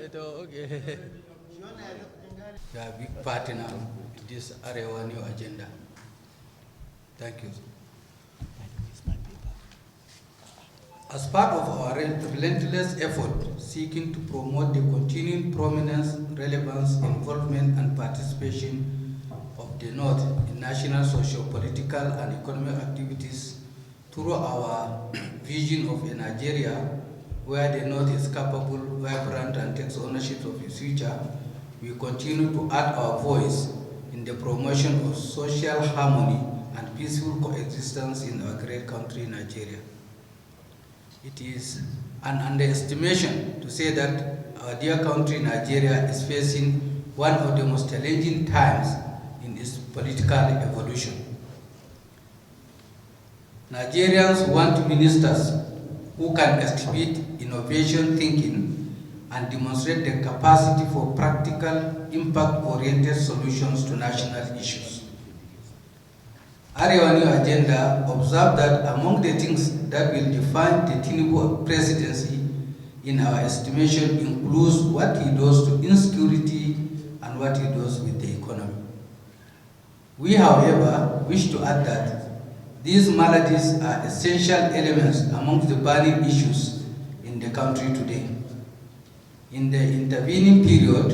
Okay. You are a big partner to this Arewa new agenda. Thank you. As part of our relentless effort seeking to promote the continuing prominence, relevance, involvement, and participation of the North in national socio-political and economic activities through our vision of a Nigeria where the North is capable, vibrant, and takes ownership of its future, we continue to add our voice in the promotion of social harmony and peaceful coexistence in our great country, Nigeria. It is an underestimation to say that our dear country, Nigeria, is facing one of the most challenging times in its political evolution. Nigerians want ministers who can exhibit innovation thinking and demonstrate their capacity for practical, impact-oriented solutions to national issues. Arewa New Agenda observed that among the things that will define the Tinubu presidency in our estimation includes what he does to insecurity and what he does with the economy. We, however, wish to add that these maladies are essential elements among the burning issues in the country today. In the intervening period,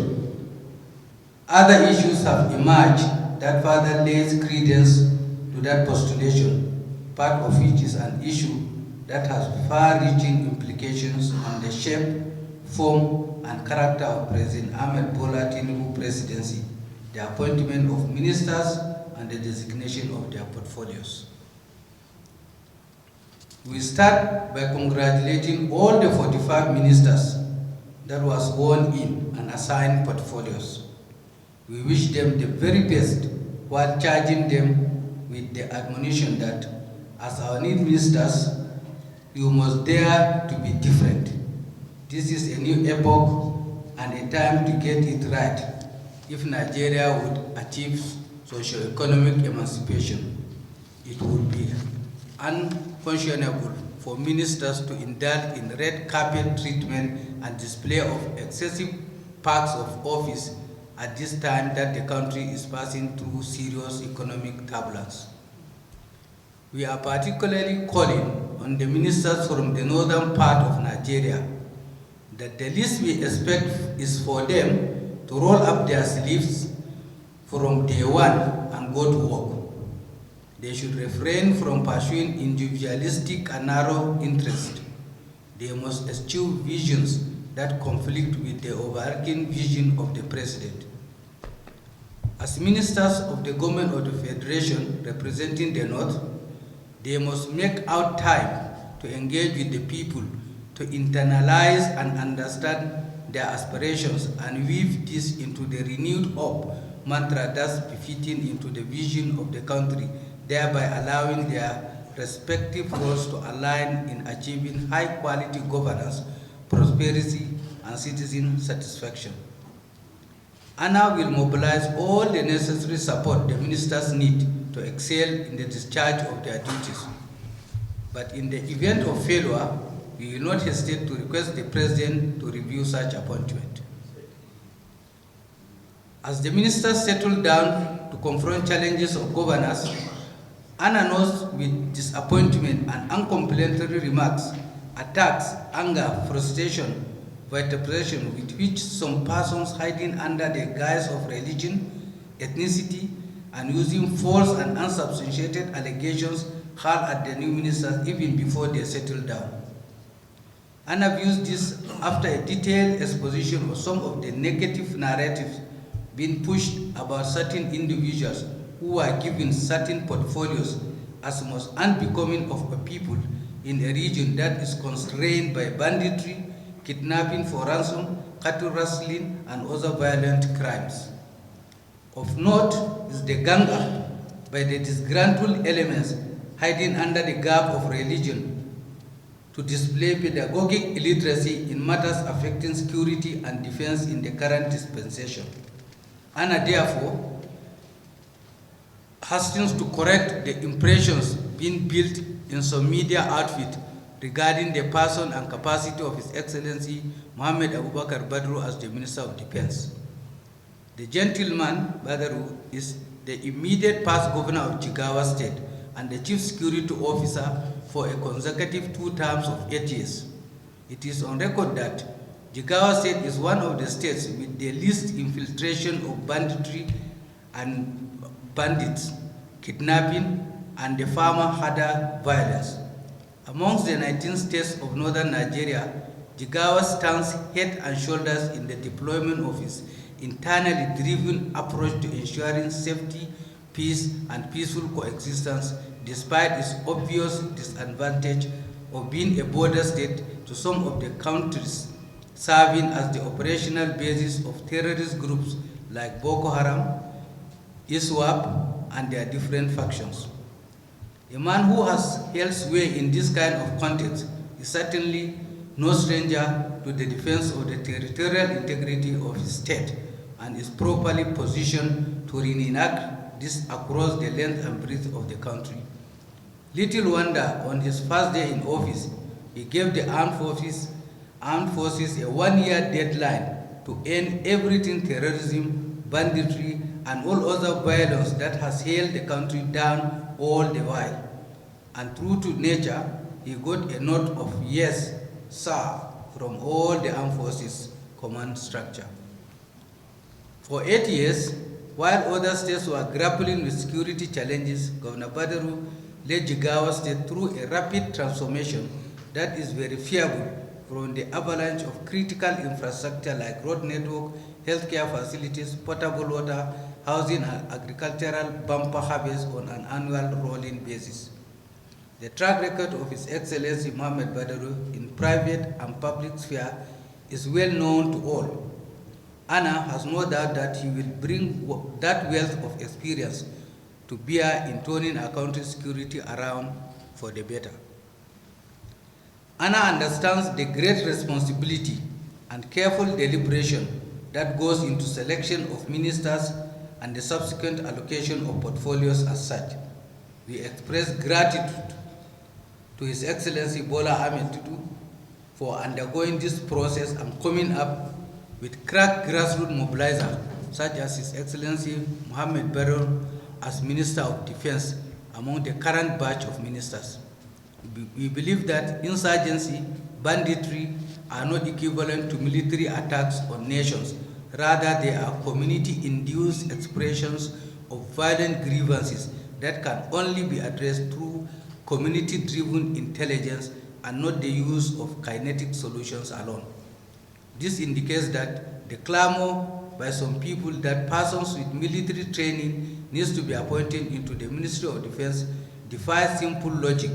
other issues have emerged that further lays credence to that postulation, part of which is an issue that has far-reaching implications on the shape, form, and character of President Ahmed Bola Tinubu presidency, the appointment of ministers, and the designation of their portfolios. We start by congratulating all the 45 ministers that were sworn in and assigned portfolios. We wish them the very best while charging them with the admonition that as our new ministers, you must dare to be different. This is a new epoch and a time to get it right if Nigeria would achieve socio-economic emancipation. It would be unconscionable for ministers to indulge in red carpet treatment and display of excessive perks of office at this time that the country is passing through serious economic turbulence. We are particularly calling on the ministers from the northern part of Nigeria that the least we expect is for them to roll up their sleeves from day one and go to work. They should refrain from pursuing individualistic and narrow interests. They must eschew visions that conflict with the overarching vision of the president. As ministers of the government of the Federation representing the North, they must make out time to engage with the people, to internalize and understand their aspirations and weave this into the renewed hope mantra thus befitting into the vision of the country, thereby allowing their respective roles to align in achieving high-quality governance, prosperity, and citizen satisfaction. ANA will mobilize all the necessary support the ministers need to excel in the discharge of their duties. But in the event of failure, we will not hesitate to request the President to review such appointment. As the ministers settle down to confront challenges of governance, ANA knows with disappointment and uncomplimentary remarks, attacks, anger, frustration, vituperation with which some persons hiding under the guise of religion, ethnicity, and using false and unsubstantiated allegations hurled at the new ministers even before they settle down. ANA views this after a detailed exposition of some of the negative narratives being pushed about certain individuals who are given certain portfolios as most unbecoming of a people in a region that is constrained by banditry, kidnapping for ransom, cattle rustling, and other violent crimes. Of note is the gang up by the disgruntled elements hiding under the garb of religion to display pedagogic illiteracy in matters affecting security and defense in the current dispensation. ANA therefore hastens to correct the impressions being built in some media outfit regarding the person and capacity of His Excellency Mohammed Abubakar Badru as the Minister of Defense. The gentleman Badru is the immediate past governor of Jigawa State and the chief security officer for a consecutive 2 terms of 8 years. It is on record that Jigawa State is one of the states with the least infiltration of banditry and bandits, kidnapping, and the farmer-herder violence. Amongst the 19 states of northern Nigeria, Jigawa stands head and shoulders in the deployment of its internally driven approach to ensuring safety, peace, and peaceful coexistence, despite its obvious disadvantage of being a border state to some of the countries serving as the operational basis of terrorist groups like Boko Haram, ISWAP, and their different factions. A man who has held sway in this kind of context is certainly no stranger to the defense of the territorial integrity of his state and is properly positioned to reenact this across the length and breadth of the country. Little wonder, on his first day in office, he gave the armed forces a 1-year deadline to end everything terrorism, banditry, and all other violence that has held the country down all the while. And true to nature, he got a note of yes, sir, from all the armed forces command structure. For 8 years, while other states were grappling with security challenges, Governor Badru led Jigawa State through a rapid transformation that is verifiable from the avalanche of critical infrastructure like road network, healthcare facilities, potable water, housing, and agricultural bumper harvest on an annual rolling basis. The track record of His Excellency Mohammed Badru in private and public sphere is well known to all. Anna has no doubt that he will bring that wealth of experience to bear in turning our country's security around for the better. Anna understands the great responsibility and careful deliberation that goes into selection of ministers and the subsequent allocation of portfolios as such. We express gratitude to His Excellency Bola Ahmed Tinubu for undergoing this process and coming up with crack grassroots mobilizers such as His Excellency Mohammed Badru as Minister of Defense among the current batch of ministers. We believe that insurgency, banditry are not equivalent to military attacks on nations. Rather, they are community-induced expressions of violent grievances that can only be addressed through community-driven intelligence and not the use of kinetic solutions alone. This indicates that the clamor by some people that persons with military training needs to be appointed into the Ministry of Defense defies simple logic.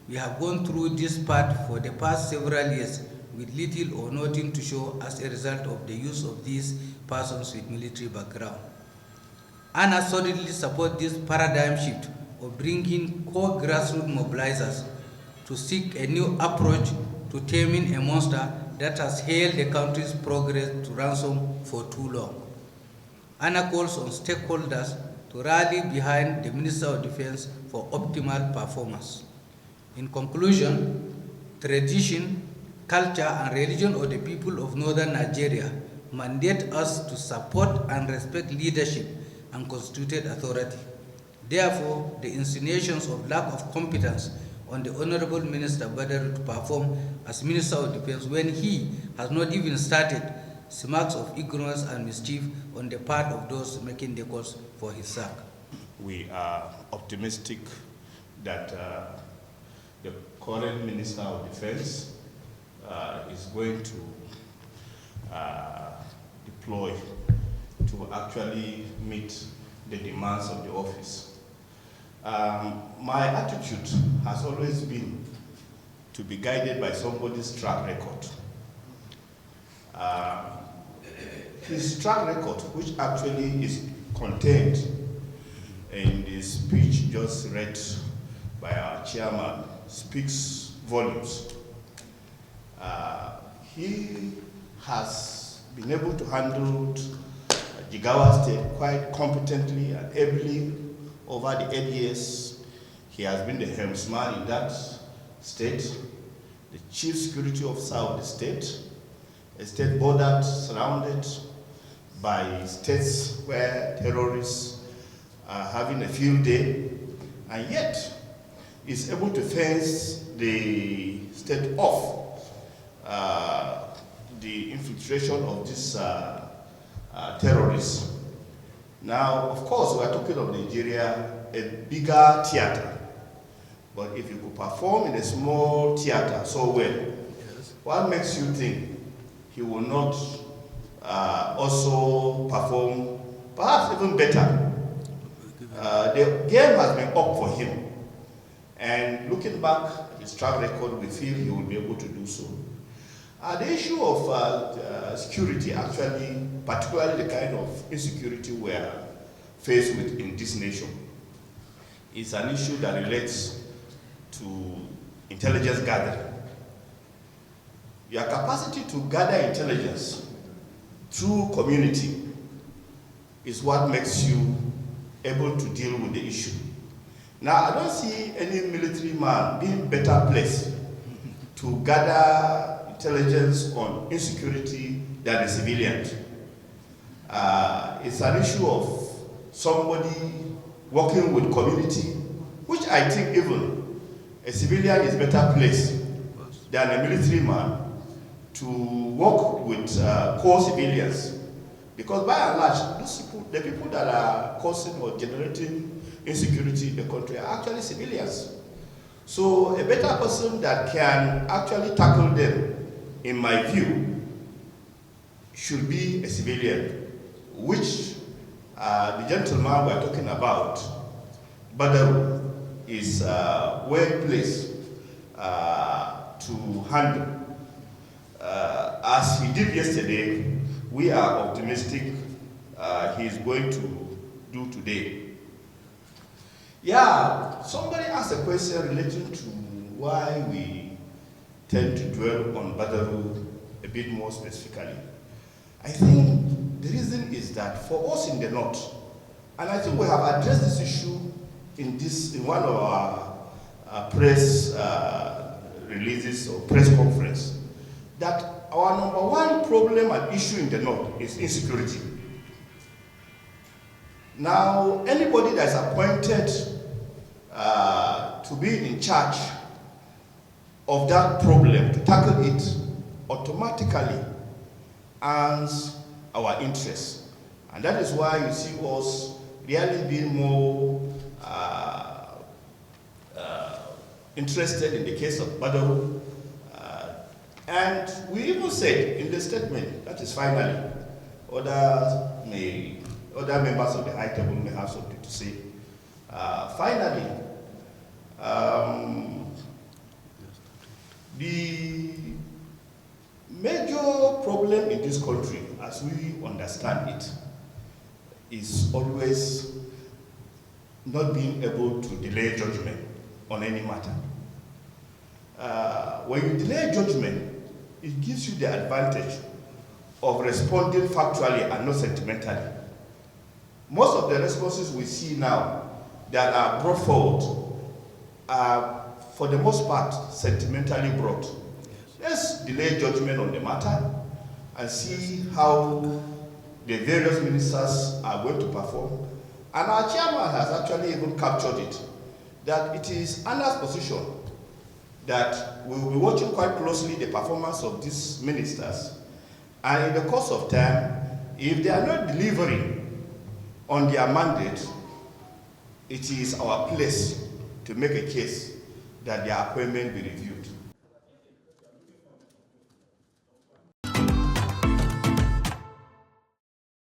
We have gone through this path for the past several years with little or nothing to show as a result of the use of these persons with military background. Anna solidly supports this paradigm shift of bringing core grassroots mobilizers to seek a new approach to taming a monster that has held the country's progress to ransom for too long. Anna calls on stakeholders to rally behind the Minister of Defense for optimal performance. In conclusion, tradition, culture, and religion of the people of northern Nigeria mandate us to support and respect leadership and constituted authority. Therefore, the insinuations of lack of competence on the Honorable Minister Badru to perform as Minister of Defense when he has not even started marks of ignorance and mischief on the part of those making the calls for his sack. We are optimistic that the current Minister of Defense is going to deploy to actually meet the demands of the office. My attitude has always been to be guided by somebody's track record. His track record, which actually is contained in the speech just read by our chairman, speaks volumes. He has been able to handle Jigawa State quite competently and ably over the 8 years he has been the helmsman in that state. the chief security officer of the state, a state border surrounded by states where terrorists are having a field day, and yet is able to fence the state off the infiltration of these terrorists. Now, of course, we are talking of Nigeria, a bigger theater. But if you could perform in a small theater so well, yes, what makes you think he will not also perform perhaps even better? The game has been up for him. And looking back at his track record, we feel he will be able to do so. The issue of security, actually, particularly the kind of insecurity we are faced with in this nation, is an issue that relates to intelligence gathering. Your capacity to gather intelligence through community is what makes you able to deal with the issue. Now, I don't see any military man being better placed to gather intelligence on insecurity than a civilian. It's an issue of somebody working with community, which I think even a civilian is better placed than a military man to work with co-civilians. Because by and large, those people, the people that are causing or generating insecurity in the country are actually civilians. So a better person that can actually tackle them, in my view, should be a civilian, which the gentleman we're talking about, Badaru, is well placed to handle. As he did yesterday, we are optimistic he is going to do today. Yeah, somebody asked a question relating to why we tend to dwell on Badaru a bit more specifically. I think the reason is that for us in the North, and I think we have addressed this issue in one of our press releases or press conference, that our number one problem and issue in the North is insecurity. Now, anybody that is appointed to be in charge of that problem, to tackle it, automatically earns our interest. And that is why you see us really being more interested in the case of Badaru. And we even said in the statement, that is finally, other members of the high table may have something to say. Finally, the major problem in this country, as we understand it, is always not being able to delay judgment on any matter. When you delay judgment, it gives you the advantage of responding factually and not sentimentally. Most of the responses we see now that are brought forward are, for the most part, sentimentally brought. Let's delay judgment on the matter and see how the various ministers are going to perform. And our chairman has actually even captured it, that it is Anna's position that we will be watching quite closely the performance of these ministers, and in the course of time, if they are not delivering on their mandate, it is our place to make a case that their appointment be reviewed.